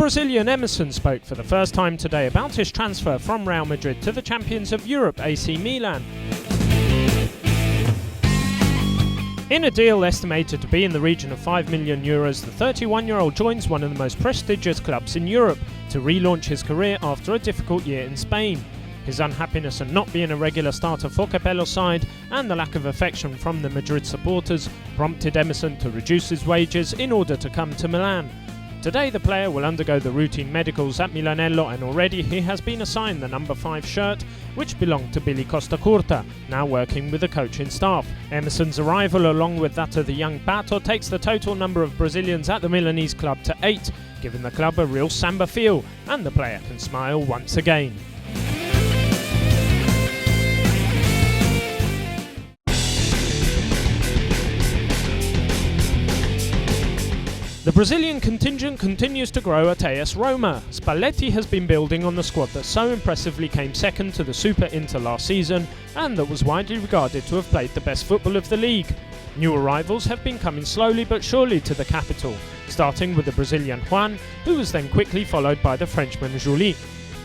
Brazilian Emerson spoke for the first time today about his transfer from Real Madrid to the champions of Europe, AC Milan. In a deal estimated to be in the region of €5 million, the 31-year-old joins one of the most prestigious clubs in Europe to relaunch his career after a difficult year in Spain. His unhappiness at not being a regular starter for Capello's side and the lack of affection from the Madrid supporters prompted Emerson to reduce his wages in order to come to Milan. Today the player will undergo the routine medicals at Milanello, and already he has been assigned the number 5 shirt, which belonged to Billy Costacurta, now working with the coaching staff. Emerson's arrival, along with that of the young Pato, takes the total number of Brazilians at the Milanese club to 8, giving the club a real samba feel, and the player can smile once again. The Brazilian contingent continues to grow at AS Roma. Spalletti has been building on the squad that so impressively came second to the Super Inter last season and that was widely regarded to have played the best football of the league. New arrivals have been coming slowly but surely to the capital, starting with the Brazilian Juan, who was then quickly followed by the Frenchman Juli.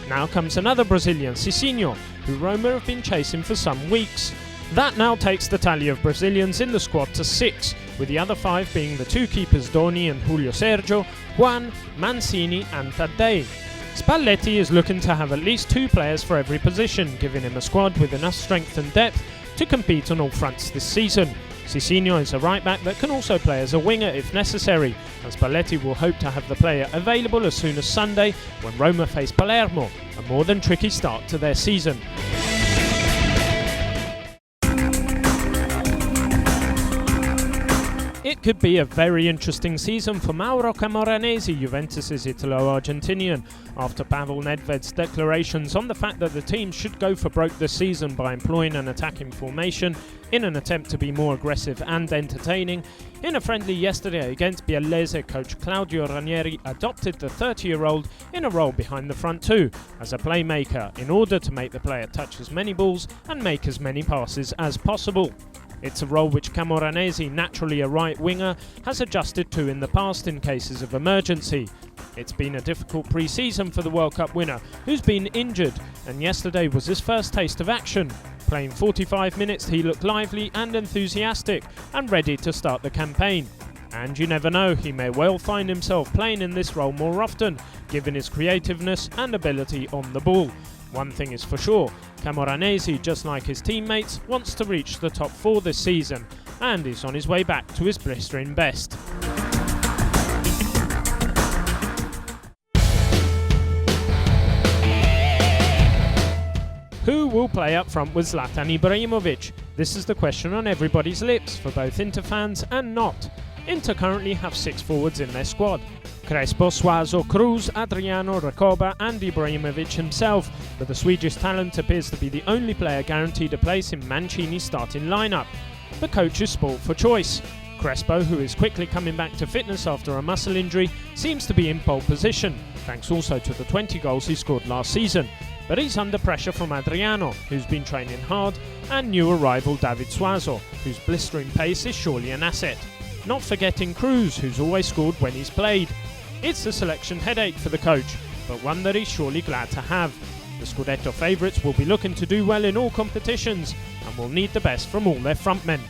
Now comes another Brazilian, Cicinho, who Roma have been chasing for some weeks. That now takes the tally of Brazilians in the squad to 6, with the other 5 being the 2 keepers Doni and Julio Sergio, Juan, Mancini and Tadei. Spalletti is looking to have at least 2 players for every position, giving him a squad with enough strength and depth to compete on all fronts this season. Cicinho is a right-back that can also play as a winger if necessary, and Spalletti will hope to have the player available as soon as Sunday when Roma face Palermo, a more than tricky start to their season. It could be a very interesting season for Mauro Camoranesi, Juventus' Italo-Argentinian, after Pavel Nedved's declarations on the fact that the team should go for broke this season by employing an attacking formation in an attempt to be more aggressive and entertaining. In a friendly yesterday against Biellese, coach Claudio Ranieri adopted the 30-year-old in a role behind the front 2 as a playmaker in order to make the player touch as many balls and make as many passes as possible. It's a role which Camoranesi, naturally a right winger, has adjusted to in the past in cases of emergency. It's been a difficult pre-season for the World Cup winner, who's been injured, and yesterday was his first taste of action. Playing 45 minutes, he looked lively and enthusiastic and ready to start the campaign. And you never know, he may well find himself playing in this role more often, given his creativeness and ability on the ball. One thing is for sure, Camoranesi, just like his teammates, wants to reach the top 4 this season and is on his way back to his blistering best. Who will play up front with Zlatan Ibrahimovic? This is the question on everybody's lips, for both Inter fans and not. Inter currently have 6 forwards in their squad: Crespo, Suazo, Cruz, Adriano, Recoba and Ibrahimovic himself, but the Swedish talent appears to be the only player guaranteed a place in Mancini's starting lineup. The coach is spoilt for choice. Crespo, who is quickly coming back to fitness after a muscle injury, seems to be in pole position, thanks also to the 20 goals he scored last season. But he's under pressure from Adriano, who's been training hard, and new arrival David Suazo, whose blistering pace is surely an asset. Not forgetting Cruz, who's always scored when he's played. It's a selection headache for the coach, but one that he's surely glad to have. The Scudetto favourites will be looking to do well in all competitions and will need the best from all their frontmen.